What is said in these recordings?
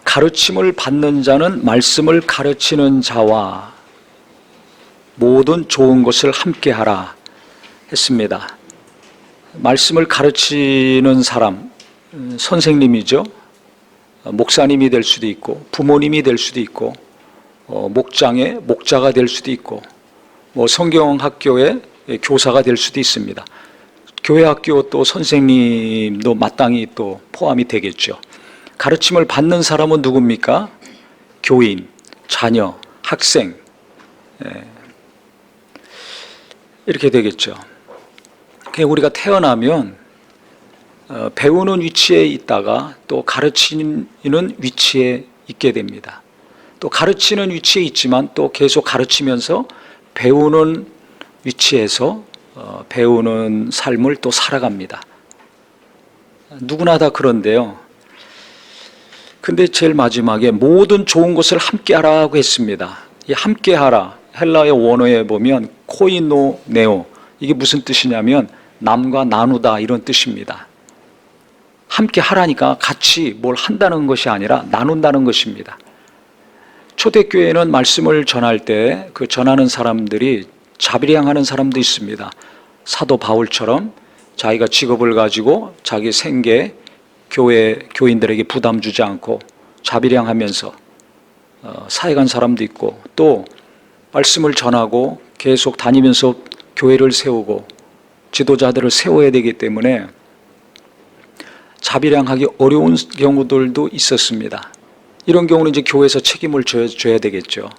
가르침을 받는 자는 말씀을 가르치는 자와 모든 좋은 것을 함께하라 했습니다. 말씀을 가르치는 사람, 선생님이죠. 목사님이 될 수도 있고 부모님이 될 수도 있고 목장의 목자가 될 수도 있고 성경학교의 교사가 될 수도 있습니다. 교회학교 또 선생님도 마땅히 또 포함이 되겠죠. 가르침을 받는 사람은 누굽니까? 교인, 자녀, 학생, 이렇게 되겠죠. 우리가 태어나면 배우는 위치에 있다가 또 가르치는 위치에 있게 됩니다. 또 가르치는 위치에 있지만 또 계속 가르치면서 배우는 위치에서 배우는 삶을 또 살아갑니다. 누구나 다 그런데요. 근데 제일 마지막에 모든 좋은 것을 함께하라고 했습니다. 이 함께하라, 헬라의 원어에 보면 코이노네오, 이게 무슨 뜻이냐면 남과 나누다 이런 뜻입니다. 함께 하라니까 같이 뭘 한다는 것이 아니라 나눈다는 것입니다. 초대교회는 말씀을 전할 때 그 전하는 사람들이 자비량하는 사람도 있습니다. 사도 바울처럼 자기가 직업을 가지고 자기 생계 교회 교인들에게 부담 주지 않고 자비량하면서 사역한 사람도 있고, 또 말씀을 전하고 계속 다니면서 교회를 세우고 지도자들을 세워야 되기 때문에 자비량하기 어려운 경우들도 있었습니다. 이런 경우는 이제 교회에서 책임을 져야 되겠죠.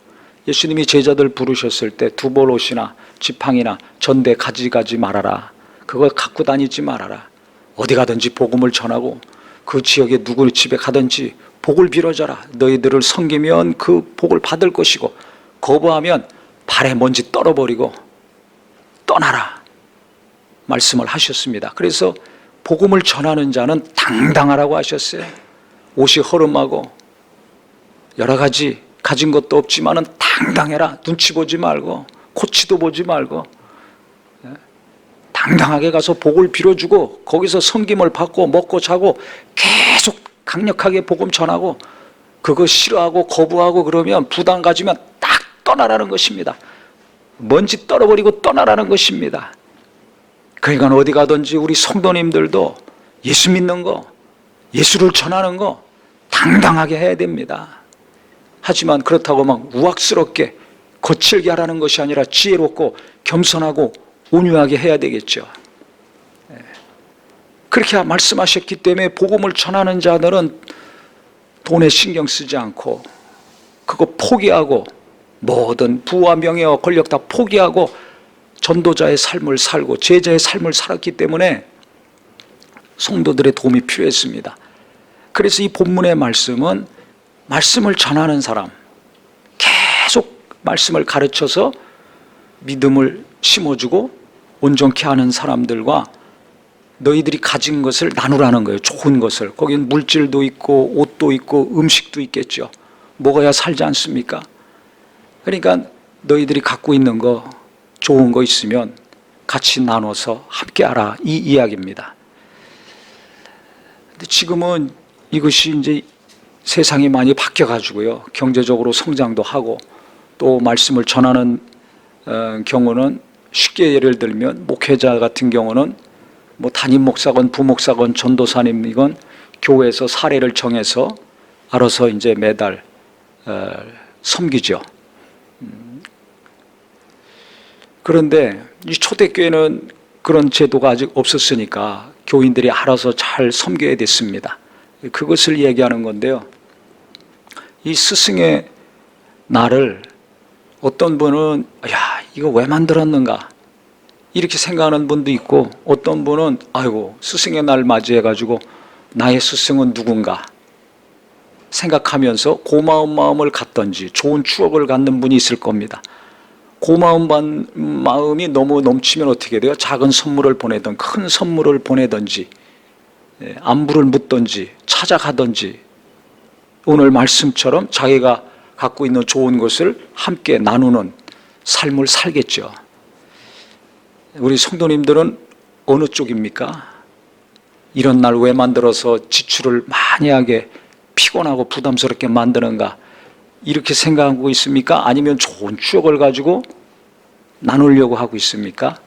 예수님이 제자들 부르셨을 때 두보롯이나 지팡이나 전대 가지가지 말아라. 그걸 갖고 다니지 말아라. 어디 가든지 복음을 전하고 그 지역에 누구 집에 가든지 복을 빌어줘라. 너희들을 섬기면 그 복을 받을 것이고 거부하면 발에 먼지 떨어버리고 떠나라 말씀을 하셨습니다. 그래서 복음을 전하는 자는 당당하라고 하셨어요. 옷이 허름하고 여러 가지 가진 것도 없지만은 당당해라. 눈치 보지 말고 코치도 보지 말고 당당하게 가서 복을 빌어주고 거기서 섬김을 받고 먹고 자고 계속 강력하게 복음 전하고, 그거 싫어하고 거부하고 그러면 부담 가지면 딱 떠나라는 것입니다. 먼지 떨어버리고 떠나라는 것입니다. 그러니까 어디 가든지 우리 성도님들도 예수 믿는 거, 예수를 전하는 거 당당하게 해야 됩니다. 하지만 그렇다고 막 우악스럽게 거칠게 하라는 것이 아니라 지혜롭고 겸손하고 온유하게 해야 되겠죠. 그렇게 말씀하셨기 때문에 복음을 전하는 자들은 돈에 신경 쓰지 않고 그거 포기하고 모든 부와 명예와 권력 다 포기하고 전도자의 삶을 살고 제자의 삶을 살았기 때문에 성도들의 도움이 필요했습니다. 그래서 이 본문의 말씀은 말씀을 전하는 사람, 계속 말씀을 가르쳐서 믿음을 심어주고 온전케 하는 사람들과 너희들이 가진 것을 나누라는 거예요. 좋은 것을. 거긴 물질도 있고 옷도 있고 음식도 있겠죠. 먹어야 살지 않습니까? 그러니까 너희들이 갖고 있는 거, 좋은 거 있으면 같이 나눠서 함께하라, 이 이야기입니다. 근데 지금은 이것이 이제 세상이 많이 바뀌어가지고요, 경제적으로 성장도 하고 또 말씀을 전하는 경우는 쉽게 예를 들면 목회자 같은 경우는 뭐 담임 목사건 부목사건 전도사님이건 교회에서 사례를 정해서 알아서 이제 매달 섬기죠. 그런데 이 초대교회는 그런 제도가 아직 없었으니까 교인들이 알아서 잘 섬겨야 됐습니다. 그것을 얘기하는 건데요, 이 스승의 날을 어떤 분은 야, 이거 왜 만들었는가 이렇게 생각하는 분도 있고, 어떤 분은 아이고 스승의 날 맞이해가지고 나의 스승은 누군가 생각하면서 고마운 마음을 갖던지 좋은 추억을 갖는 분이 있을 겁니다. 고마운 마음이 너무 넘치면 어떻게 돼요? 작은 선물을 보내든 큰 선물을 보내든지 안부를 묻든지 찾아가든지 오늘 말씀처럼 자기가 갖고 있는 좋은 것을 함께 나누는 삶을 살겠죠. 우리 성도님들은 어느 쪽입니까? 이런 날 왜 만들어서 지출을 많이 하게 피곤하고 부담스럽게 만드는가 이렇게 생각하고 있습니까? 아니면 좋은 추억을 가지고 나누려고 하고 있습니까?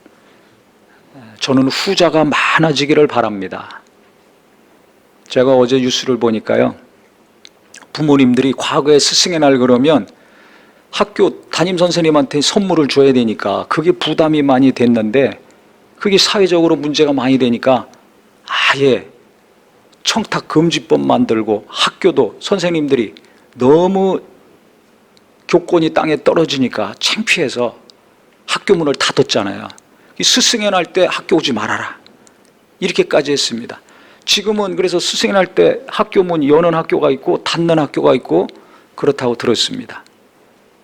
저는 후자가 많아지기를 바랍니다. 제가 어제 뉴스를 보니까요, 부모님들이 과거에 스승의 날 그러면 학교 담임선생님한테 선물을 줘야 되니까 그게 부담이 많이 됐는데, 그게 사회적으로 문제가 많이 되니까 아예 청탁 금지법 만들고, 학교도 선생님들이 너무 교권이 땅에 떨어지니까 창피해서 학교 문을 닫았잖아요. 스승의 날 때 학교 오지 말아라 이렇게까지 했습니다. 지금은 그래서 스승의 날 때 학교 문 여는 학교가 있고 닫는 학교가 있고 그렇다고 들었습니다.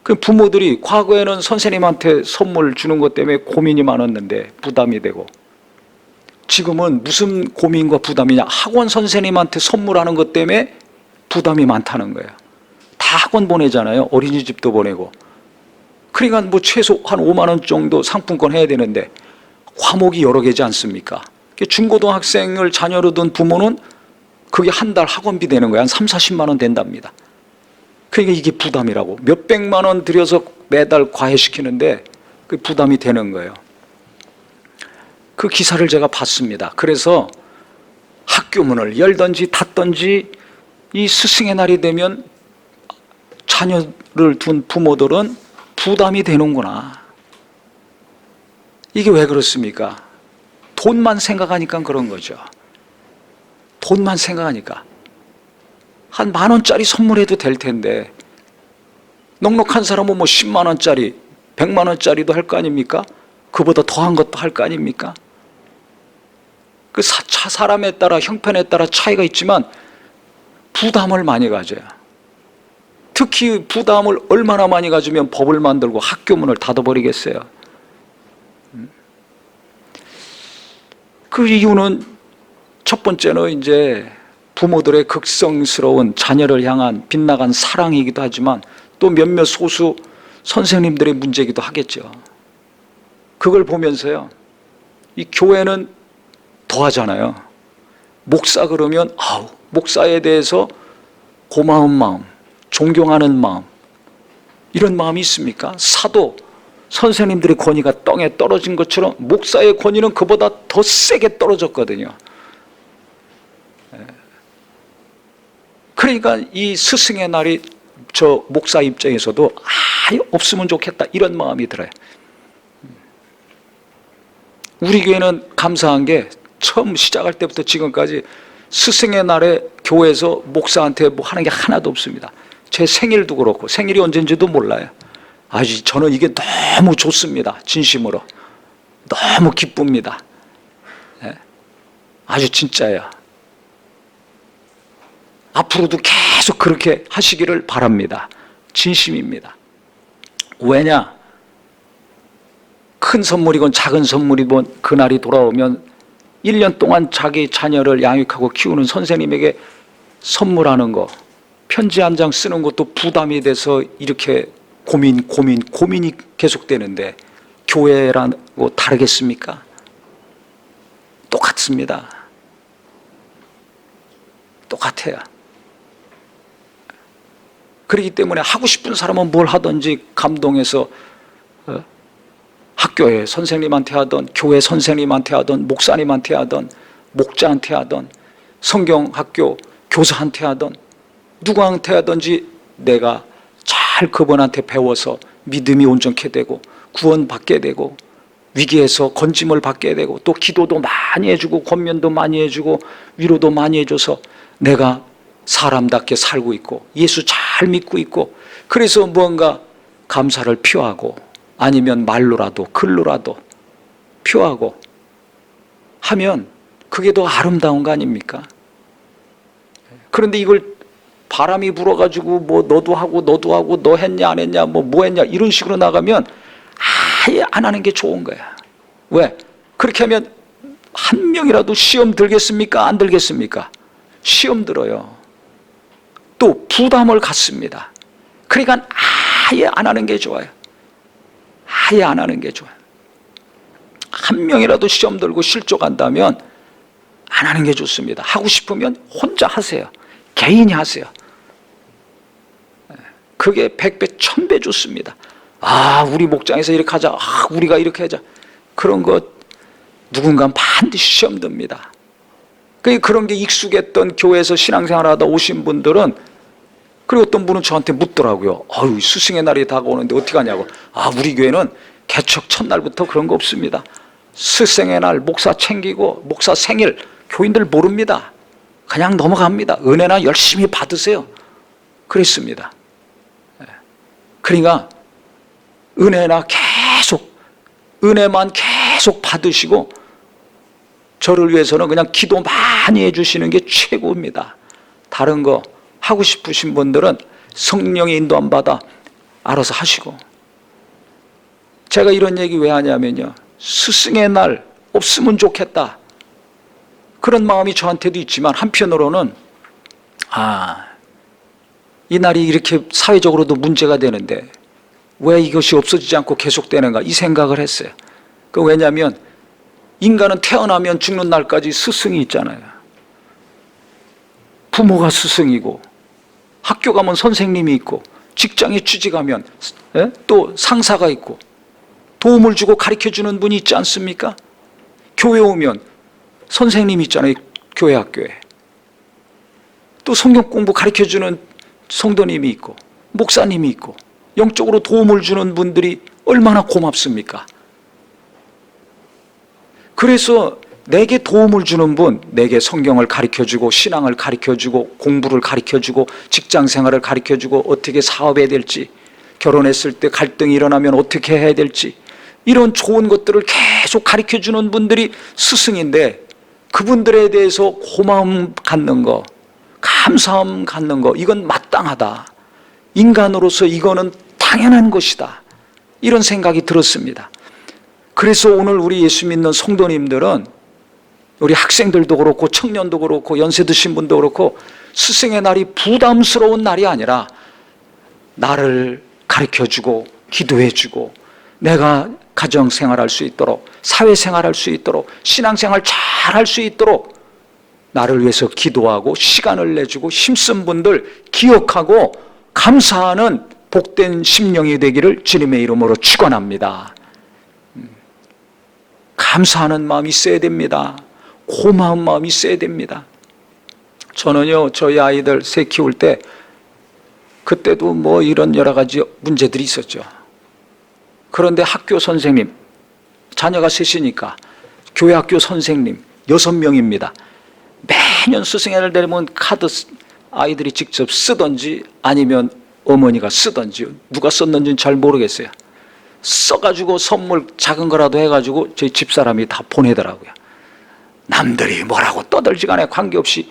그 부모들이 과거에는 선생님한테 선물 주는 것 때문에 고민이 많았는데 부담이 되고, 지금은 무슨 고민과 부담이냐, 학원 선생님한테 선물하는 것 때문에 부담이 많다는 거예요. 다 학원 보내잖아요. 어린이집도 보내고. 그러니까 뭐 최소 한 5만 원 정도 상품권 해야 되는데 과목이 여러 개지 않습니까? 중고등학생을 자녀로 둔 부모는 그게 한 달 학원비 되는 거야. 한 3, 40만 원 된답니다. 그러니까 이게 부담이라고. 몇백만 원 들여서 매달 과외시키는데 그 부담이 되는 거예요. 그 기사를 제가 봤습니다. 그래서 학교 문을 열든지 닫든지 이 스승의 날이 되면 자녀를 둔 부모들은 부담이 되는구나. 이게 왜 그렇습니까? 돈만 생각하니까 그런 거죠. 돈만 생각하니까. 한 10,000원짜리 선물해도 될 텐데, 넉넉한 사람은 뭐 10만 원짜리, 100만 원짜리도 할 거 아닙니까? 그보다 더한 것도 할 거 아닙니까? 그 사람에 따라, 형편에 따라 차이가 있지만 부담을 많이 가져요. 특히 부담을 얼마나 많이 가지면 법을 만들고 학교 문을 닫아버리겠어요. 그 이유는 첫 번째는 이제 부모들의 극성스러운 자녀를 향한 빗나간 사랑이기도 하지만 또 몇몇 소수 선생님들의 문제이기도 하겠죠. 그걸 보면서요, 이 교회는 더 하잖아요. 목사 그러면 목사에 대해서 고마운 마음, 존경하는 마음, 이런 마음이 있습니까? 사도, 선생님들의 권위가 땅에 떨어진 것처럼 목사의 권위는 그보다 더 세게 떨어졌거든요. 그러니까 이 스승의 날이 저 목사 입장에서도 아예 없으면 좋겠다 이런 마음이 들어요. 우리 교회는 감사한 게 처음 시작할 때부터 지금까지 스승의 날에 교회에서 목사한테 뭐 하는 게 하나도 없습니다. 제 생일도 그렇고, 생일이 언제인지도 몰라요. 저는 이게 너무 좋습니다. 진심으로 너무 기쁩니다. 아주 진짜예요. 앞으로도 계속 그렇게 하시기를 바랍니다. 진심입니다. 왜냐? 큰 선물이건 작은 선물이건 그날이 돌아오면 1년 동안 자기 자녀를 양육하고 키우는 선생님에게 선물하는 거, 편지 한 장 쓰는 것도 부담이 돼서 이렇게 고민이 계속되는데 교회라고 다르겠습니까? 똑같습니다. 똑같아요. 그렇기 때문에 하고 싶은 사람은 뭘 하든지 감동해서 학교에 선생님한테 하든, 교회 선생님한테 하든, 목사님한테 하든, 목자한테 하든, 성경학교 교사한테 하든, 누구한테 하든지 내가 잘 그분한테 배워서 믿음이 온전케 되고 구원받게 되고 위기에서 건짐을 받게 되고 또 기도도 많이 해주고 권면도 많이 해주고 위로도 많이 해줘서 내가 사람답게 살고 있고 예수 잘 믿고 있고, 그래서 무언가 감사를 표하고 아니면 말로라도 글로라도 표하고 하면 그게 더 아름다운 거 아닙니까? 그런데 이걸 바람이 불어가지고 뭐 너도 하고 너 했냐 안 했냐 뭐 했냐 이런 식으로 나가면 아예 안 하는 게 좋은 거야. 왜? 그렇게 하면 한 명이라도 시험 들겠습니까? 안 들겠습니까? 시험 들어요. 또 부담을 갖습니다. 그러니까 아예 안 하는 게 좋아요. 아예 안 하는 게 좋아요. 한 명이라도 시험 들고 실족한다면 안 하는 게 좋습니다. 하고 싶으면 혼자 하세요. 개인이 하세요. 그게 100배, 1000배 좋습니다. 아, 우리 목장에서 이렇게 하자. 아, 우리가 이렇게 하자. 그런 것 누군가 반드시 시험 듭니다. 그런 게 익숙했던 교회에서 신앙생활 하다 오신 분들은, 그리고 어떤 분은 저한테 묻더라고요. 아유, 스승의 날이 다가오는데 어떻게 하냐고. 아, 우리 교회는 개척 첫날부터 그런 거 없습니다. 스승의 날 목사 챙기고 목사 생일 교인들 모릅니다. 그냥 넘어갑니다. 은혜나 열심히 받으세요. 그랬습니다. 그러니까 은혜만 계속 받으시고, 저를 위해서는 그냥 기도 많이 해주시는 게 최고입니다. 다른 거 하고 싶으신 분들은 성령의 인도 안 받아 알아서 하시고. 제가 이런 얘기 왜 하냐면요, 스승의 날 없으면 좋겠다, 그런 마음이 저한테도 있지만, 한편으로는 이 날이 이렇게 사회적으로도 문제가 되는데 왜 이것이 없어지지 않고 계속되는가, 이 생각을 했어요. 왜냐하면 인간은 태어나면 죽는 날까지 스승이 있잖아요. 부모가 스승이고, 학교 가면 선생님이 있고, 직장에 취직하면 또 상사가 있고, 도움을 주고 가르쳐주는 분이 있지 않습니까? 교회 오면 선생님이 있잖아요. 교회 학교에 또 성경 공부 가르쳐주는 성도님이 있고, 목사님이 있고, 영적으로 도움을 주는 분들이 얼마나 고맙습니까? 그래서 내게 도움을 주는 분, 내게 성경을 가르쳐주고, 신앙을 가르쳐주고, 공부를 가르쳐주고, 직장생활을 가르쳐주고, 어떻게 사업해야 될지, 결혼했을 때 갈등이 일어나면 어떻게 해야 될지, 이런 좋은 것들을 계속 가르쳐주는 분들이 스승인데, 그분들에 대해서 고마움 갖는 거, 감사함 갖는 거, 이건 마땅하다. 인간으로서 이거는 당연한 것이다. 이런 생각이 들었습니다. 그래서 오늘 우리 예수 믿는 성도님들은, 우리 학생들도 그렇고 청년도 그렇고 연세 드신 분도 그렇고, 스승의 날이 부담스러운 날이 아니라 나를 가르쳐주고 기도해주고, 내가 가정생활할 수 있도록, 사회생활할 수 있도록, 신앙생활 잘 할 수 있도록 나를 위해서 기도하고 시간을 내주고 힘쓴 분들 기억하고 감사하는 복된 심령이 되기를 주님의 이름으로 축원합니다. 감사하는 마음이 있어야 됩니다. 고마운 마음이 있어야 됩니다. 저는요, 저희 아이들 새 키울 때 그때도 뭐 이런 여러 가지 문제들이 있었죠. 그런데 학교 선생님, 자녀가 셋이니까 교회 학교 선생님 6명입니다. 매년 스승의 날 되면 카드 아이들이 직접 쓰던지 아니면 어머니가 쓰던지, 누가 썼는지는 잘 모르겠어요. 써가지고 선물 작은 거라도 해가지고 저희 집사람이 다 보내더라고요. 남들이 뭐라고 떠들지 간에 관계없이.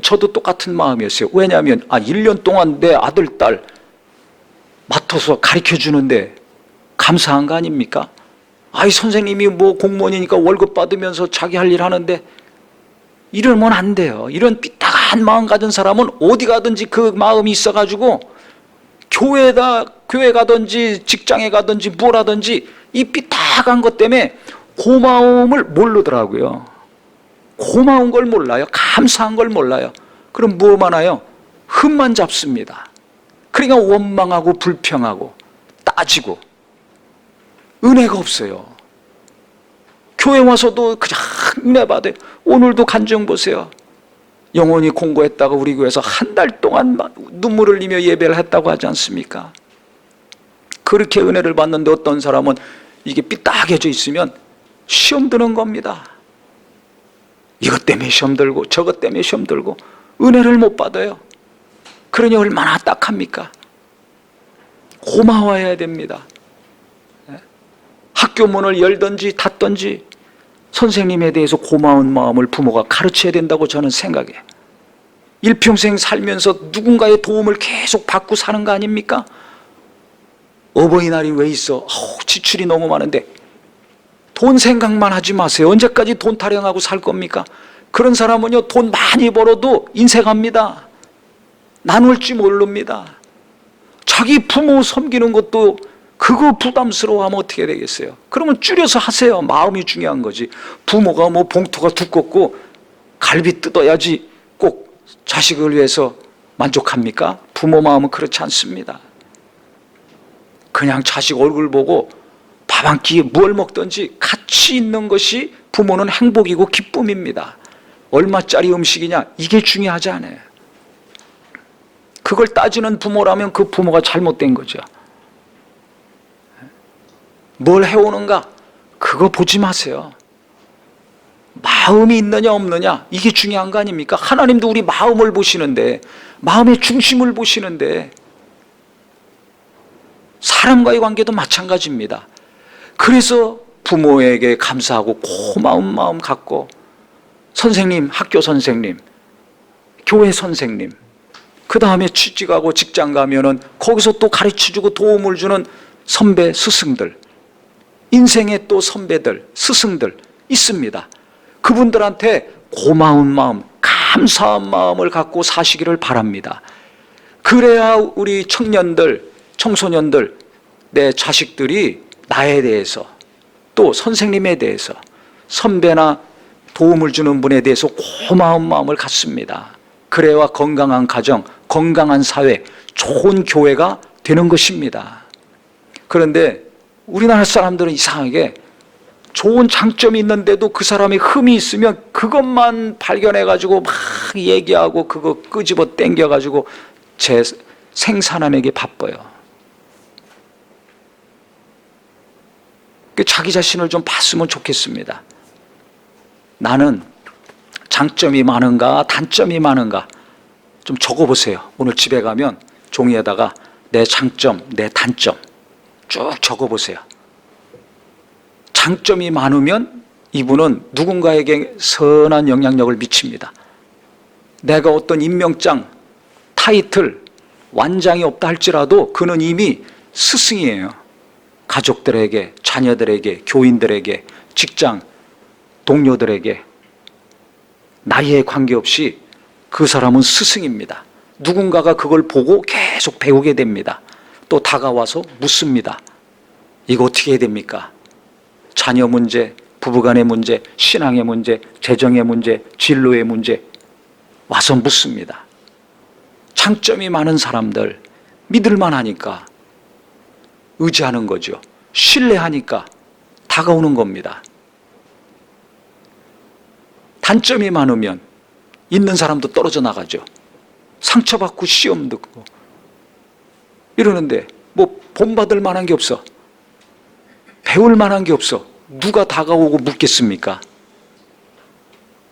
저도 똑같은 마음이었어요. 왜냐하면 1년 동안 내 아들, 딸 맡아서 가르쳐주는데 감사한 거 아닙니까? 선생님이 뭐 공무원이니까 월급 받으면서 자기 할 일 하는데 이러면 안 돼요. 이런 삐딱한 마음 가진 사람은 어디 가든지 그 마음이 있어가지고, 교회 가든지 직장에 가든지 뭘 하든지 이 삐딱한 것 때문에 고마움을 모르더라고요. 고마운 걸 몰라요. 감사한 걸 몰라요. 그럼 뭐만 하요? 흠만 잡습니다. 그러니까 원망하고 불평하고 따지고 은혜가 없어요. 교회 와서도 그냥 은혜 받아요. 오늘도 간증 보세요. 영원히 공고했다가 우리 교회에서 한 달 동안 눈물을 흘리며 예배를 했다고 하지 않습니까? 그렇게 은혜를 받는데 어떤 사람은 이게 삐딱해져 있으면 시험 드는 겁니다. 이것 때문에 시험 들고 저것 때문에 시험 들고 은혜를 못 받아요. 그러니 얼마나 딱합니까? 고마워해야 됩니다. 학교 문을 열든지 닫든지 선생님에 대해서 고마운 마음을 부모가 가르쳐야 된다고 저는 생각해요. 일평생 살면서 누군가의 도움을 계속 받고 사는 거 아닙니까? 어버이날이 왜 있어? 지출이 너무 많은데 돈 생각만 하지 마세요. 언제까지 돈 타령하고 살 겁니까? 그런 사람은요, 돈 많이 벌어도 인색합니다. 나눌지 모릅니다. 자기 부모 섬기는 것도 그거 부담스러워하면 어떻게 되겠어요? 그러면 줄여서 하세요. 마음이 중요한 거지. 부모가 뭐 봉투가 두껍고 갈비 뜯어야지 꼭 자식을 위해서 만족합니까? 부모 마음은 그렇지 않습니다. 그냥 자식 얼굴 보고 밥 한 끼에 뭘 먹든지 같이 있는 것이 부모는 행복이고 기쁨입니다. 얼마짜리 음식이냐, 이게 중요하지 않아요. 그걸 따지는 부모라면 그 부모가 잘못된 거죠. 뭘 해오는가, 그거 보지 마세요. 마음이 있느냐 없느냐, 이게 중요한 거 아닙니까? 하나님도 우리 마음을 보시는데, 마음의 중심을 보시는데, 사람과의 관계도 마찬가지입니다. 그래서 부모에게 감사하고 고마운 마음 갖고, 선생님, 학교 선생님, 교회 선생님, 그 다음에 취직하고 직장 가면은 거기서 또 가르쳐주고 도움을 주는 선배, 스승들, 인생의 또 선배들, 스승들 있습니다. 그분들한테 고마운 마음, 감사한 마음을 갖고 사시기를 바랍니다. 그래야 우리 청년들, 청소년들, 내 자식들이 나에 대해서, 또 선생님에 대해서, 선배나 도움을 주는 분에 대해서 고마운 마음을 갖습니다. 그래야 건강한 가정, 건강한 사회, 좋은 교회가 되는 것입니다. 그런데 우리나라 사람들은 이상하게 좋은 장점이 있는데도 그 사람이 흠이 있으면 그것만 발견해가지고 막 얘기하고 그거 끄집어 당겨가지고 생산하기 바빠요. 자기 자신을 좀 봤으면 좋겠습니다. 나는 장점이 많은가 단점이 많은가 좀 적어보세요. 오늘 집에 가면 종이에다가 내 장점, 내 단점 쭉 적어보세요. 장점이 많으면 이분은 누군가에게 선한 영향력을 미칩니다. 내가 어떤 임명장, 타이틀, 완장이 없다 할지라도 그는 이미 스승이에요. 가족들에게, 자녀들에게, 교인들에게, 직장, 동료들에게 나이에 관계없이 그 사람은 스승입니다. 누군가가 그걸 보고 계속 배우게 됩니다. 또 다가와서 묻습니다. 이거 어떻게 해야 됩니까? 자녀 문제, 부부간의 문제, 신앙의 문제, 재정의 문제, 진로의 문제 와서 묻습니다. 장점이 많은 사람들 믿을만 하니까 의지하는 거죠. 신뢰하니까 다가오는 겁니다. 단점이 많으면 있는 사람도 떨어져 나가죠. 상처받고 시험 듣고 이러는데 뭐 본받을 만한 게 없어. 배울 만한 게 없어. 누가 다가오고 묻겠습니까?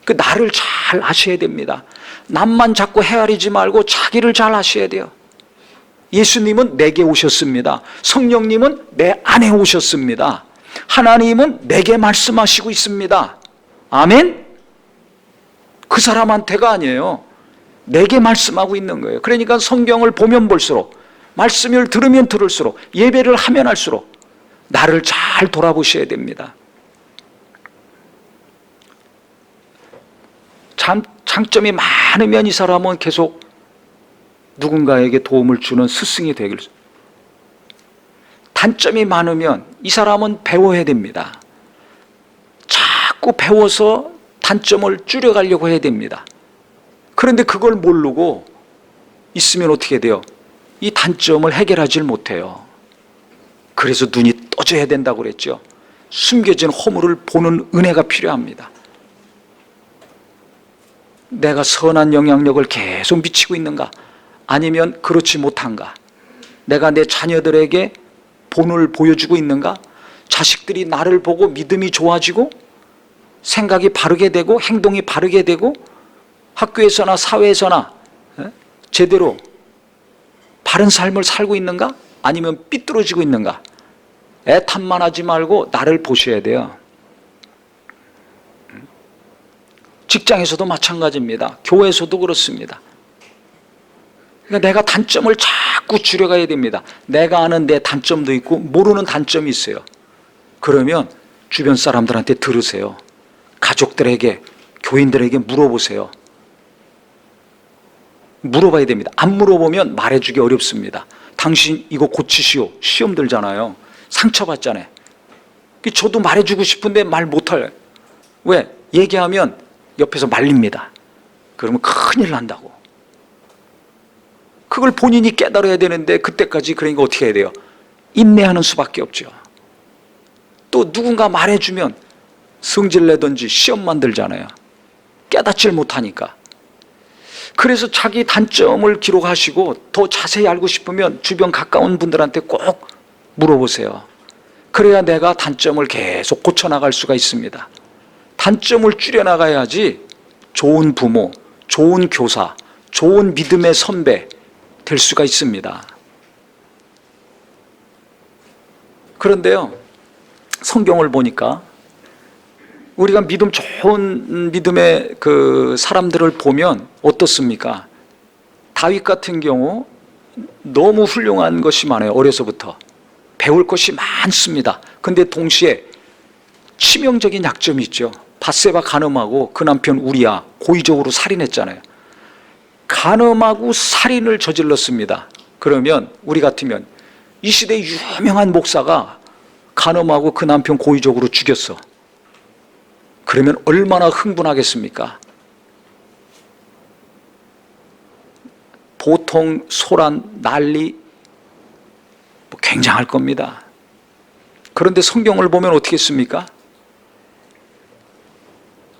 그 나를 잘 아셔야 됩니다. 남만 자꾸 헤아리지 말고 자기를 잘 아셔야 돼요. 예수님은 내게 오셨습니다. 성령님은 내 안에 오셨습니다. 하나님은 내게 말씀하시고 있습니다. 아멘? 그 사람한테가 아니에요. 내게 말씀하고 있는 거예요. 그러니까 성경을 보면 볼수록, 말씀을 들으면 들을수록, 예배를 하면 할수록 나를 잘 돌아보셔야 됩니다. 장점이 많으면 이 사람은 계속 누군가에게 도움을 주는 스승이 되길. 단점이 많으면 이 사람은 배워야 됩니다. 자꾸 배워서 단점을 줄여가려고 해야 됩니다. 그런데 그걸 모르고 있으면 어떻게 돼요? 이 단점을 해결하지 못해요. 그래서 눈이 떠져야 된다고 그랬죠. 숨겨진 허물을 보는 은혜가 필요합니다. 내가 선한 영향력을 계속 미치고 있는가? 아니면 그렇지 못한가? 내가 내 자녀들에게 본을 보여주고 있는가? 자식들이 나를 보고 믿음이 좋아지고 생각이 바르게 되고 행동이 바르게 되고 학교에서나 사회에서나 제대로 바른 삶을 살고 있는가? 아니면 삐뚤어지고 있는가? 애탄만 하지 말고 나를 보셔야 돼요. 직장에서도 마찬가지입니다. 교회에서도 그렇습니다. 그러니까 내가 단점을 자꾸 줄여가야 됩니다. 내가 아는 내 단점도 있고 모르는 단점이 있어요. 그러면 주변 사람들한테 들으세요. 가족들에게, 교인들에게 물어보세요. 물어봐야 됩니다. 안 물어보면 말해주기 어렵습니다. 당신 이거 고치시오. 시험 들잖아요. 상처받잖아요. 저도 말해주고 싶은데 말 못할. 왜? 얘기하면 옆에서 말립니다. 그러면 큰일 난다고. 그걸 본인이 깨달아야 되는데 그때까지 그러니까 어떻게 해야 돼요? 인내하는 수밖에 없죠. 또 누군가 말해주면 성질내든지 시험 만들잖아요. 깨닫질 못하니까. 그래서 자기 단점을 기록하시고 더 자세히 알고 싶으면 주변 가까운 분들한테 꼭 물어보세요. 그래야 내가 단점을 계속 고쳐나갈 수가 있습니다. 단점을 줄여나가야지 좋은 부모, 좋은 교사, 좋은 믿음의 선배 될 수가 있습니다. 그런데요, 성경을 보니까 우리가 믿음 좋은 믿음의 그 사람들을 보면 어떻습니까? 다윗 같은 경우 너무 훌륭한 것이 많아요. 어려서부터 배울 것이 많습니다. 근데 동시에 치명적인 약점이 있죠. 밧세바 간음하고 그 남편 우리야 고의적으로 살인했잖아요. 간음하고 살인을 저질렀습니다. 그러면 우리 같으면 이 시대의 유명한 목사가 간음하고 그 남편 고의적으로 죽였어. 그러면 얼마나 흥분하겠습니까? 보통 소란, 난리 굉장할 겁니다. 그런데 성경을 보면 어떻게 했습니까?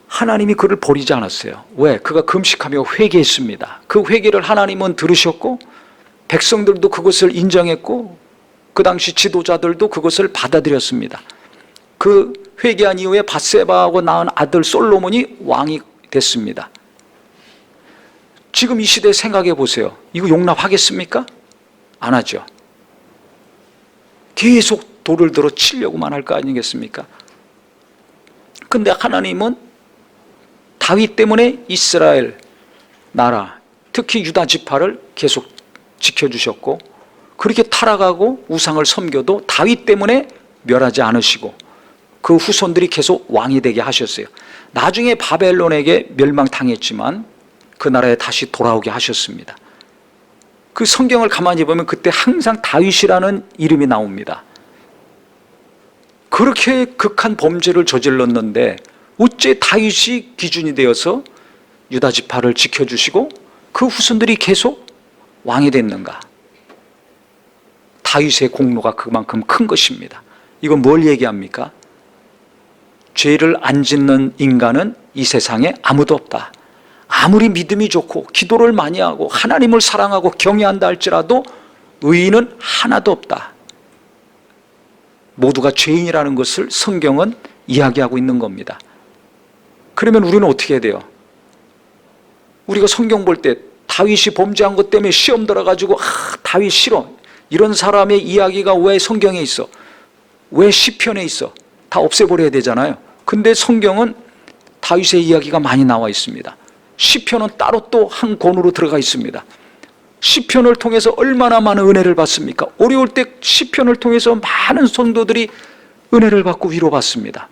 하나님이 그를 버리지 않았어요. 왜? 그가 금식하며 회개했습니다. 그 회개를 하나님은 들으셨고 백성들도 그것을 인정했고 그 당시 지도자들도 그것을 받아들였습니다. 그 회개한 이후에 밧세바하고 낳은 아들 솔로몬이 왕이 됐습니다. 지금 이 시대에 생각해 보세요. 이거 용납하겠습니까? 안 하죠. 계속 돌을 들어 치려고만 할 거 아니겠습니까? 근데 하나님은 다윗 때문에 이스라엘 나라, 특히 유다 지파를 계속 지켜주셨고 그렇게 타락하고 우상을 섬겨도 다윗 때문에 멸하지 않으시고 그 후손들이 계속 왕이 되게 하셨어요. 나중에 바벨론에게 멸망당했지만 그 나라에 다시 돌아오게 하셨습니다. 그 성경을 가만히 보면 그때 항상 다윗이라는 이름이 나옵니다. 그렇게 극한 범죄를 저질렀는데 어째 다윗이 기준이 되어서 유다 지파를 지켜주시고 그 후손들이 계속 왕이 됐는가? 다윗의 공로가 그만큼 큰 것입니다. 이건 뭘 얘기합니까? 죄를 안 짓는 인간은 이 세상에 아무도 없다. 아무리 믿음이 좋고 기도를 많이 하고 하나님을 사랑하고 경외한다 할지라도 의인은 하나도 없다. 모두가 죄인이라는 것을 성경은 이야기하고 있는 겁니다. 그러면 우리는 어떻게 해야 돼요? 우리가 성경 볼 때 다윗이 범죄한 것 때문에 시험 들어가지고 다윗 싫어. 이런 사람의 이야기가 왜 성경에 있어? 왜 시편에 있어? 다 없애버려야 되잖아요. 근데 성경은 다윗의 이야기가 많이 나와 있습니다. 시편은 따로 또 한 권으로 들어가 있습니다. 시편을 통해서 얼마나 많은 은혜를 받습니까? 어려울 때 시편을 통해서 많은 성도들이 은혜를 받고 위로받습니다.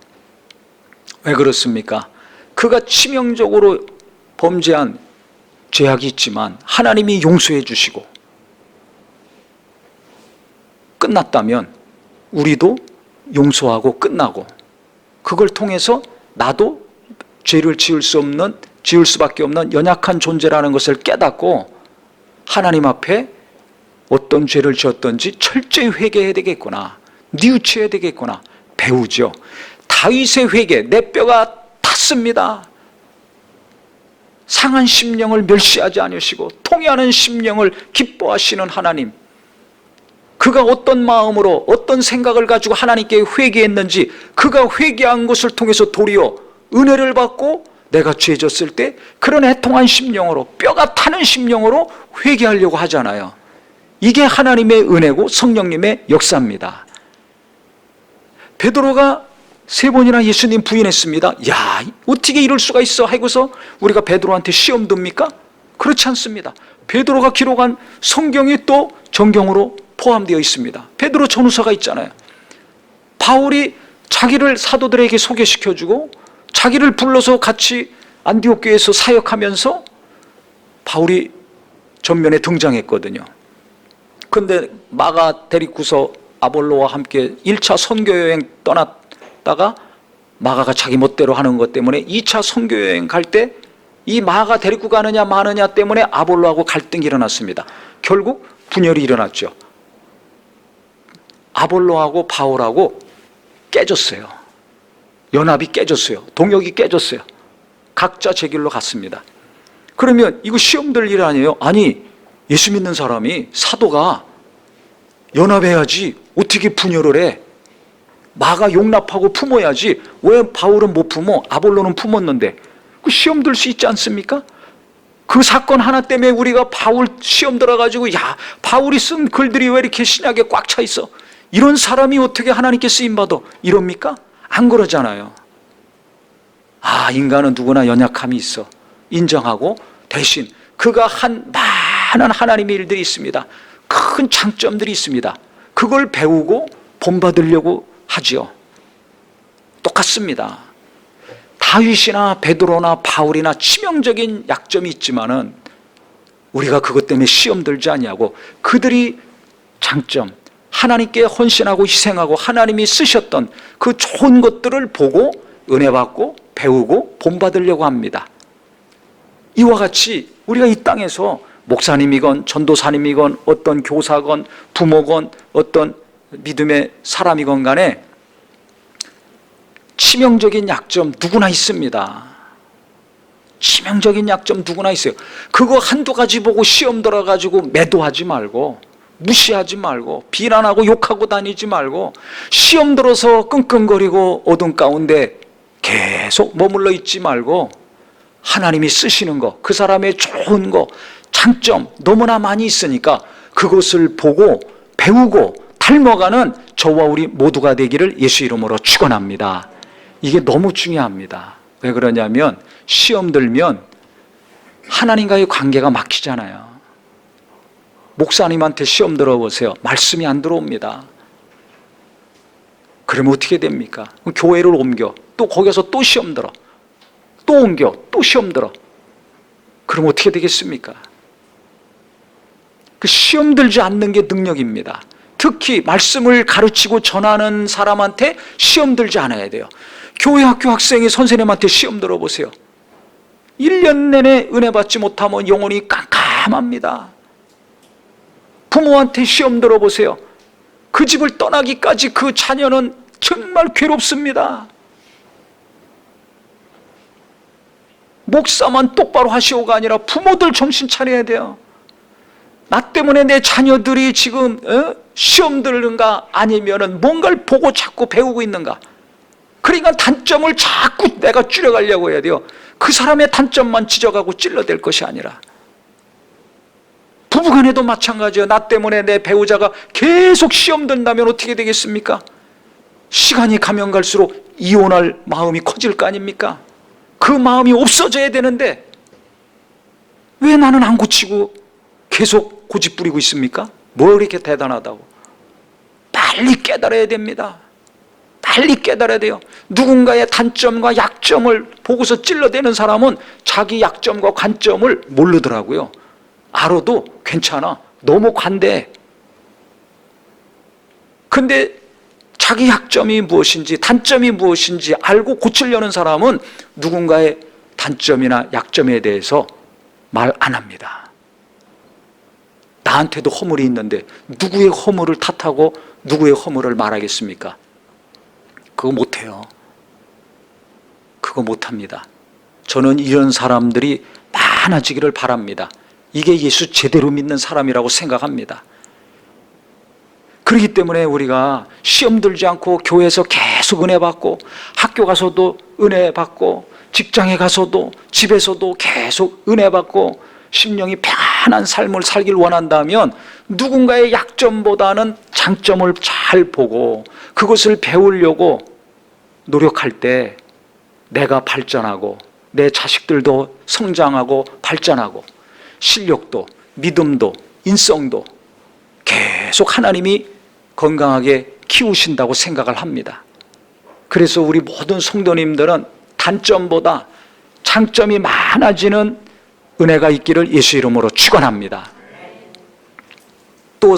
왜 그렇습니까? 그가 치명적으로 범죄한 죄악이 있지만 하나님이 용서해 주시고 끝났다면 우리도 용서하고 끝나고 그걸 통해서 나도 죄를 지을 수밖에 없는 연약한 존재라는 것을 깨닫고 하나님 앞에 어떤 죄를 지었든지 철저히 회개해야 되겠구나, 뉘우쳐야 되겠구나 배우죠. 다윗의 회개, 내 뼈가 탔습니다. 상한 심령을 멸시하지 않으시고 통회하는 심령을 기뻐하시는 하나님, 그가 어떤 마음으로 어떤 생각을 가지고 하나님께 회개했는지 그가 회개한 것을 통해서 도리어 은혜를 받고 내가 죄 졌을 때 그런 애통한 심령으로 뼈가 타는 심령으로 회개하려고 하잖아요. 이게 하나님의 은혜고 성령님의 역사입니다. 베드로가 3번이나 예수님 부인했습니다. 야, 어떻게 이럴 수가 있어 하고서 우리가 베드로한테 시험 듭니까? 그렇지 않습니다. 베드로가 기록한 성경이 또 정경으로 포함되어 있습니다. 베드로 전후서가 있잖아요. 바울이 자기를 사도들에게 소개시켜주고 자기를 불러서 같이 안디옥 교회에서 사역하면서 바울이 전면에 등장했거든요. 그런데 마가 데리고서 아볼로와 함께 1차 선교여행 떠났다가 마가가 자기 멋대로 하는 것 때문에 2차 선교여행 갈 때 이 마가 데리고 가느냐 마느냐 때문에 아볼로하고 갈등이 일어났습니다. 결국 분열이 일어났죠. 아볼로하고 바울하고 깨졌어요. 연합이 깨졌어요. 동역이 깨졌어요. 각자 제 길로 갔습니다. 그러면 이거 시험될 일 아니에요? 아니, 예수 믿는 사람이, 사도가 연합해야지 어떻게 분열을 해? 마가 용납하고 품어야지. 왜 바울은 못 품어? 아볼로는 품었는데. 그 시험 들 수 있지 않습니까? 그 사건 하나 때문에 우리가 바울 시험 들어가지고, 야, 바울이 쓴 글들이 왜 이렇게 신약에 꽉 차 있어? 이런 사람이 어떻게 하나님께 쓰임받아? 이럽니까? 안 그러잖아요. 아, 인간은 누구나 연약함이 있어. 인정하고 대신 그가 한 많은 하나님의 일들이 있습니다. 큰 장점들이 있습니다. 그걸 배우고 본받으려고 하지요. 똑같습니다. 다윗이나 베드로나 바울이나 치명적인 약점이 있지만은 우리가 그것 때문에 시험 들지 아니하고 그들이 장점, 하나님께 헌신하고 희생하고 하나님이 쓰셨던 그 좋은 것들을 보고 은혜 받고 배우고 본받으려고 합니다. 이와 같이 우리가 이 땅에서 목사님이건 전도사님이건 어떤 교사건 부모건 어떤 믿음의 사람이건 간에 치명적인 약점 누구나 있습니다. 치명적인 약점 누구나 있어요. 그거 한두 가지 보고 시험 들어가지고 매도하지 말고 무시하지 말고 비난하고 욕하고 다니지 말고 시험 들어서 끙끙거리고 어둠 가운데 계속 머물러 있지 말고 하나님이 쓰시는 거, 그 사람의 좋은 거, 장점 너무나 많이 있으니까 그것을 보고 배우고 닮아가는 저와 우리 모두가 되기를 예수 이름으로 축원합니다. 이게 너무 중요합니다. 왜 그러냐면 시험 들면 하나님과의 관계가 막히잖아요. 목사님한테 시험 들어보세요. 말씀이 안 들어옵니다. 그러면 어떻게 됩니까? 교회를 옮겨. 또 거기서 또 시험 들어. 또 옮겨. 또 시험 들어. 그럼 어떻게 되겠습니까? 그 시험 들지 않는 게 능력입니다. 특히 말씀을 가르치고 전하는 사람한테 시험 들지 않아야 돼요. 교회 학교 학생이 선생님한테 시험 들어보세요. 1년 내내 은혜 받지 못하면 영혼이 깜깜합니다. 부모한테 시험 들어보세요. 그 집을 떠나기까지 그 자녀는 정말 괴롭습니다. 목사만 똑바로 하시오가 아니라 부모들 정신 차려야 돼요. 나 때문에 내 자녀들이 지금 시험 들는가 아니면은 뭔가를 보고 자꾸 배우고 있는가. 그러니까 단점을 자꾸 내가 줄여가려고 해야 돼요. 그 사람의 단점만 지적하고 찔러댈 것이 아니라. 부부간에도 마찬가지예요. 나 때문에 내 배우자가 계속 시험 든다면 어떻게 되겠습니까? 시간이 가면 갈수록 이혼할 마음이 커질 거 아닙니까? 그 마음이 없어져야 되는데 왜 나는 안 고치고 계속 고집 부리고 있습니까? 뭐 이렇게 대단하다고. 빨리 깨달아야 됩니다. 빨리 깨달아야 돼요. 누군가의 단점과 약점을 보고서 찔러대는 사람은 자기 약점과 관점을 모르더라고요. 알아도 괜찮아. 너무 관대해. 근데 자기 약점이 무엇인지 단점이 무엇인지 알고 고치려는 사람은 누군가의 단점이나 약점에 대해서 말 안 합니다. 나한테도 허물이 있는데 누구의 허물을 탓하고 누구의 허물을 말하겠습니까? 그거 못해요. 그거 못합니다. 저는 이런 사람들이 많아지기를 바랍니다. 이게 예수 제대로 믿는 사람이라고 생각합니다. 그렇기 때문에 우리가 시험 들지 않고 교회에서 계속 은혜 받고 학교 가서도 은혜 받고 직장에 가서도 집에서도 계속 은혜 받고 심령이 편안한 삶을 살길 원한다면 누군가의 약점보다는 장점을 잘 보고 그것을 배우려고 노력할 때 내가 발전하고 내 자식들도 성장하고 발전하고 실력도 믿음도 인성도 계속 하나님이 건강하게 키우신다고 생각을 합니다. 그래서 우리 모든 성도님들은 단점보다 장점이 많아지는 은혜가 있기를 예수 이름으로 축원합니다. 또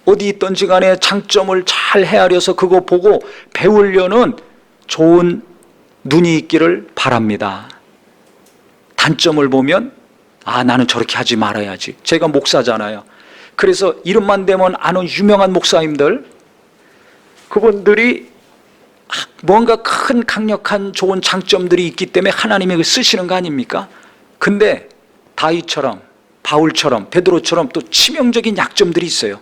어디 있든지 간에 장점을 잘 헤아려서 그거 보고 배우려는 좋은 눈이 있기를 바랍니다. 단점을 보면 나는 저렇게 하지 말아야지. 제가 목사잖아요. 그래서 이름만 대면 아는 유명한 목사님들, 그분들이 뭔가 큰 강력한 좋은 장점들이 있기 때문에 하나님이 쓰시는 거 아닙니까? 근데 다윗처럼, 바울처럼, 베드로처럼 또 치명적인 약점들이 있어요.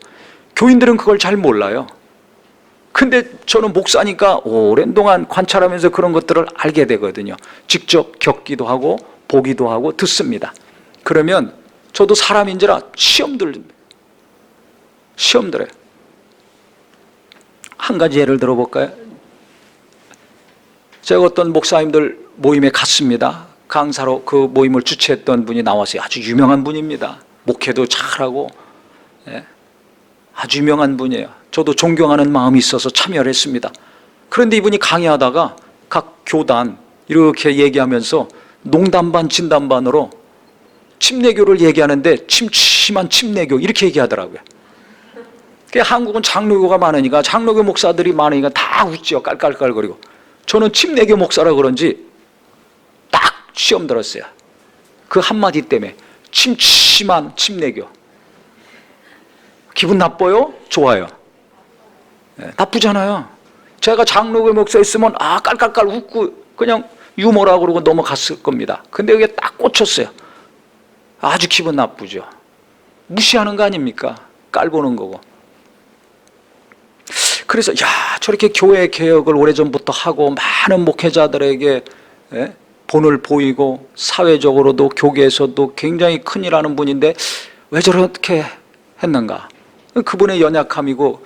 교인들은 그걸 잘 몰라요. 근데 저는 목사니까 오랜 동안 관찰하면서 그런 것들을 알게 되거든요. 직접 겪기도 하고 보기도 하고 듣습니다. 그러면 저도 사람인지라 시험들어요. 한 가지 예를 들어볼까요? 제가 어떤 목사님들 모임에 갔습니다. 강사로 그 모임을 주최했던 분이 나와서 아주 유명한 분입니다. 목회도 잘하고, 아주 유명한 분이에요. 저도 존경하는 마음이 있어서 참여를 했습니다. 그런데 이분이 강의하다가 각 교단 이렇게 얘기하면서 농담 반 진담 반으로 침례교를 얘기하는데 침침한 침례교 이렇게 얘기하더라고요. 한국은 장로교가 많으니까, 장로교 목사들이 많으니까 다 웃지요. 깔깔깔거리고. 저는 침례교 목사라 그런지 딱 시험 들었어요. 그 한마디 때문에. 침침한 침례교. 기분 나빠요? 좋아요? 나쁘잖아요. 제가 장로교 목사였으면 깔깔깔 웃고 그냥 유머라고 그러고 넘어갔을 겁니다. 근데 그게 딱 꽂혔어요. 아주 기분 나쁘죠. 무시하는 거 아닙니까? 깔보는 거고. 그래서 저렇게 교회 개혁을 오래전부터 하고 많은 목회자들에게 본을 보이고 사회적으로도 교계에서도 굉장히 큰일하는 분인데 왜 저렇게 했는가? 그분의 연약함이고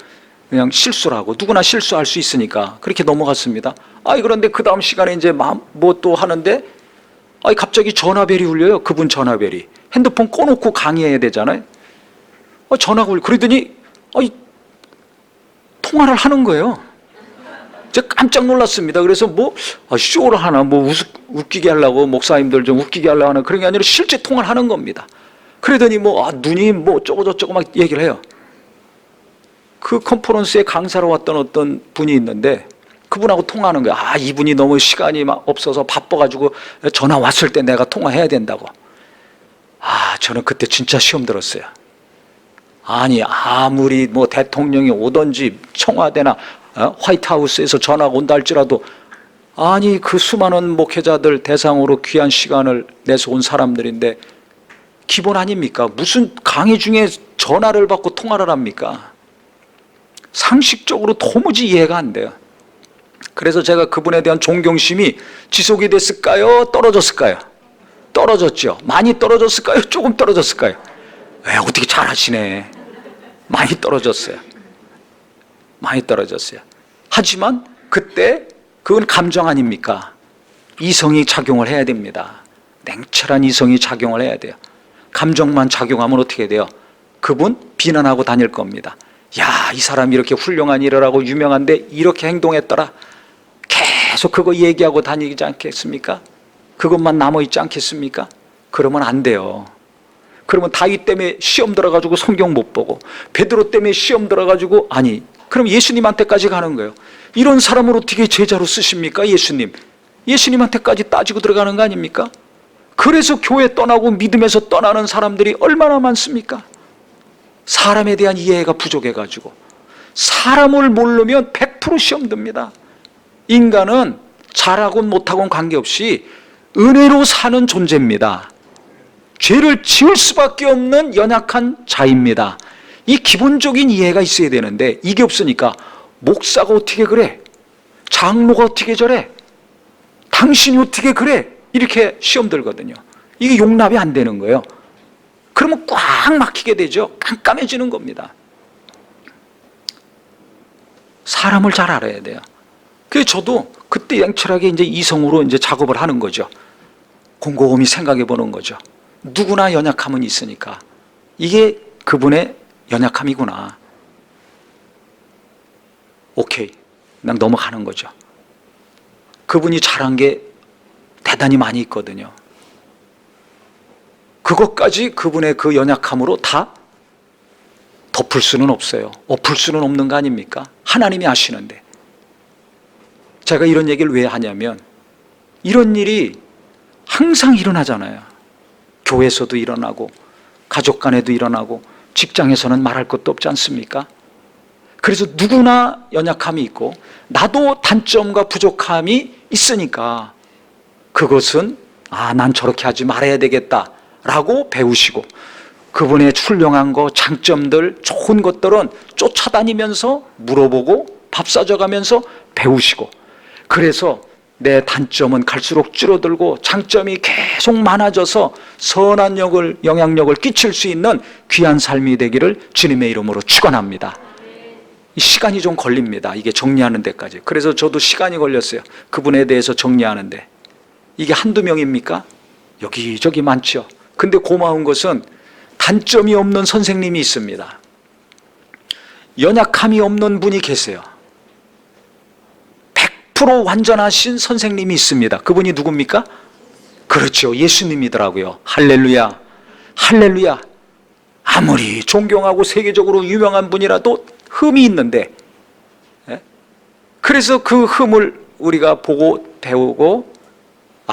그냥 실수라고, 누구나 실수할 수 있으니까 그렇게 넘어갔습니다. 그런데 그 다음 시간에 이제 뭐 또 하는데 갑자기 전화벨이 울려요. 그분 전화벨이. 핸드폰 꺼놓고 강의해야 되잖아요. 전화가 울려. 그러더니 통화를 하는 거예요. 제가 깜짝 놀랐습니다. 그래서 쇼를 하나, 웃기게 하려고, 목사님들 좀 웃기게 하려고 하나, 그런 게 아니라 실제 통화를 하는 겁니다. 그러더니 눈이 어쩌고저쩌고 막 얘기를 해요. 그 컨퍼런스에 강사로 왔던 어떤 분이 있는데 그분하고 통화하는 거예요. 이분이 너무 시간이 없어서 바빠가지고 전화 왔을 때 내가 통화해야 된다고. 저는 그때 진짜 시험 들었어요. 아무리 대통령이 오든지 청와대나 화이트하우스에서 전화가 온다 할지라도 그 수많은 목회자들 대상으로 귀한 시간을 내서 온 사람들인데 기본 아닙니까? 무슨 강의 중에 전화를 받고 통화를 합니까? 상식적으로 도무지 이해가 안 돼요. 그래서 제가 그분에 대한 존경심이 지속이 됐을까요? 떨어졌을까요? 떨어졌죠. 많이 떨어졌을까요? 조금 떨어졌을까요? 어떻게 잘하시네. 많이 떨어졌어요. 많이 떨어졌어요. 하지만 그때 그건 감정 아닙니까? 이성이 작용을 해야 됩니다. 냉철한 이성이 작용을 해야 돼요. 감정만 작용하면 어떻게 돼요? 그분 비난하고 다닐 겁니다. 이 사람이 이렇게 훌륭한 일을 하고 유명한데 이렇게 행동했더라. 계속 그거 얘기하고 다니지 않겠습니까? 그것만 남아있지 않겠습니까? 그러면 안 돼요. 그러면 다윗 때문에 시험 들어가지고 성경 못 보고, 베드로 때문에 시험 들어가지고, 그럼 예수님한테까지 가는 거예요. 이런 사람을 어떻게 제자로 쓰십니까? 예수님. 예수님한테까지 따지고 들어가는 거 아닙니까? 그래서 교회 떠나고 믿음에서 떠나는 사람들이 얼마나 많습니까? 사람에 대한 이해가 부족해가지고. 사람을 모르면 100% 시험 듭니다. 인간은 잘하건 못하건 관계없이 은혜로 사는 존재입니다. 죄를 지을 수밖에 없는 연약한 자입니다. 이 기본적인 이해가 있어야 되는데 이게 없으니까 목사가 어떻게 그래? 장로가 어떻게 저래? 당신이 어떻게 그래? 이렇게 시험 들거든요. 이게 용납이 안 되는 거예요. 그러면 꽉 막히게 되죠. 깜깜해지는 겁니다. 사람을 잘 알아야 돼요. 그래서 저도 그때 냉철하게 이제 이성으로 이제 작업을 하는 거죠. 곰곰이 생각해 보는 거죠. 누구나 연약함은 있으니까 이게 그분의 연약함이구나. 오케이, 그냥 넘어가는 거죠. 그분이 잘한 게 대단히 많이 있거든요. 그것까지 그분의 그 연약함으로 다 덮을 수는 없어요. 엎을 수는 없는 거 아닙니까? 하나님이 아시는데. 제가 이런 얘기를 왜 하냐면 이런 일이 항상 일어나잖아요. 교회에서도 일어나고 가족 간에도 일어나고 직장에서는 말할 것도 없지 않습니까? 그래서 누구나 연약함이 있고 나도 단점과 부족함이 있으니까 그것은 난 저렇게 하지 말아야 되겠다라고 배우시고 그분의 훌륭한 거, 장점들, 좋은 것들은 쫓아다니면서 물어보고 밥 사줘가면서 배우시고 그래서 내 단점은 갈수록 줄어들고 장점이 계속 많아져서 선한 영향력을 끼칠 수 있는 귀한 삶이 되기를 주님의 이름으로 축원합니다. 시간이 좀 걸립니다. 이게 정리하는 데까지. 그래서 저도 시간이 걸렸어요. 그분에 대해서 정리하는데. 이게 한두 명입니까? 여기저기 많죠. 근데 고마운 것은 단점이 없는 선생님이 있습니다. 연약함이 없는 분이 계세요. 100% 완전하신 선생님이 있습니다. 그분이 누굽니까? 그렇죠. 예수님이더라고요. 할렐루야. 할렐루야. 아무리 존경하고 세계적으로 유명한 분이라도 흠이 있는데, 그래서 그 흠을 우리가 보고 배우고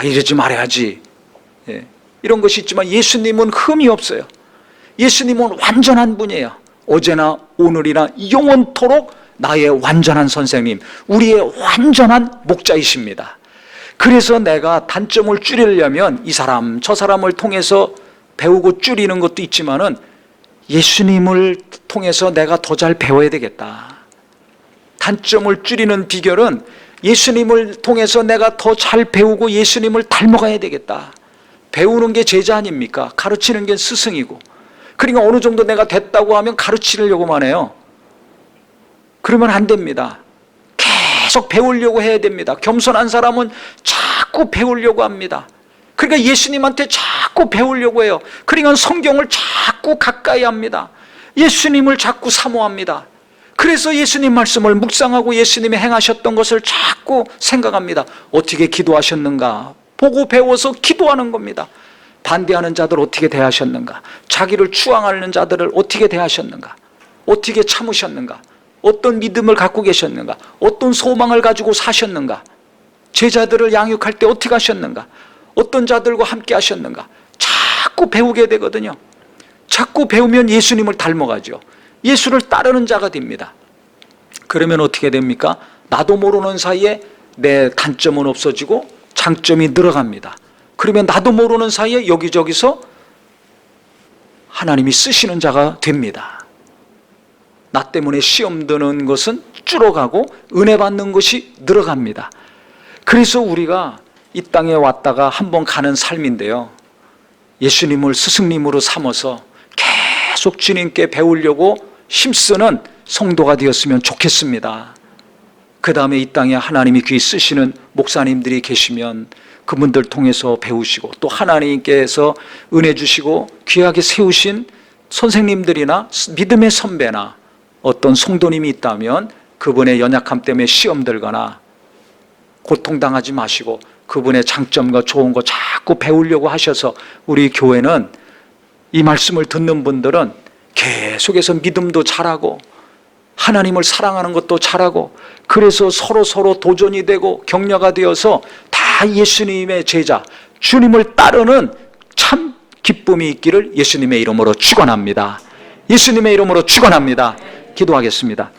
이러지 말아야지, 이런 것이 있지만 예수님은 흠이 없어요. 예수님은 완전한 분이에요. 어제나 오늘이나 영원토록 나의 완전한 선생님, 우리의 완전한 목자이십니다. 그래서 내가 단점을 줄이려면 이 사람 저 사람을 통해서 배우고 줄이는 것도 있지만은 예수님을 통해서 내가 더 잘 배워야 되겠다. 단점을 줄이는 비결은 예수님을 통해서 내가 더 잘 배우고 예수님을 닮아가야 되겠다. 배우는 게 제자 아닙니까? 가르치는 게 스승이고. 그러니까 어느 정도 내가 됐다고 하면 가르치려고만 해요. 그러면 안 됩니다. 계속 배우려고 해야 됩니다. 겸손한 사람은 자꾸 배우려고 합니다. 그러니까 예수님한테 자꾸 배우려고 해요. 그러니까 성경을 자꾸 가까이 합니다. 예수님을 자꾸 사모합니다. 그래서 예수님 말씀을 묵상하고 예수님이 행하셨던 것을 자꾸 생각합니다. 어떻게 기도하셨는가 보고 배워서 기도하는 겁니다. 반대하는 자들 어떻게 대하셨는가, 자기를 추앙하는 자들을 어떻게 대하셨는가, 어떻게 참으셨는가, 어떤 믿음을 갖고 계셨는가, 어떤 소망을 가지고 사셨는가, 제자들을 양육할 때 어떻게 하셨는가, 어떤 자들과 함께 하셨는가, 자꾸 배우게 되거든요. 자꾸 배우면 예수님을 닮아가죠. 예수를 따르는 자가 됩니다. 그러면 어떻게 됩니까? 나도 모르는 사이에 내 단점은 없어지고 장점이 늘어갑니다. 그러면 나도 모르는 사이에 여기저기서 하나님이 쓰시는 자가 됩니다. 나 때문에 시험 드는 것은 줄어가고 은혜 받는 것이 늘어갑니다. 그래서 우리가 이 땅에 왔다가 한번 가는 삶인데요, 예수님을 스승님으로 삼아서 계속 주님께 배우려고 힘쓰는 성도가 되었으면 좋겠습니다. 그 다음에 이 땅에 하나님이 귀히 쓰시는 목사님들이 계시면 그분들 통해서 배우시고, 또 하나님께서 은혜 주시고 귀하게 세우신 선생님들이나 믿음의 선배나 어떤 성도님이 있다면 그분의 연약함 때문에 시험 들거나 고통당하지 마시고 그분의 장점과 좋은 거 자꾸 배우려고 하셔서, 우리 교회는 이 말씀을 듣는 분들은 계속해서 믿음도 잘하고 하나님을 사랑하는 것도 잘하고, 그래서 서로 도전이 되고 격려가 되어서 다 예수님의 제자, 주님을 따르는 참 기쁨이 있기를 예수님의 이름으로 축원합니다. 예수님의 이름으로 축원합니다. 기도하겠습니다.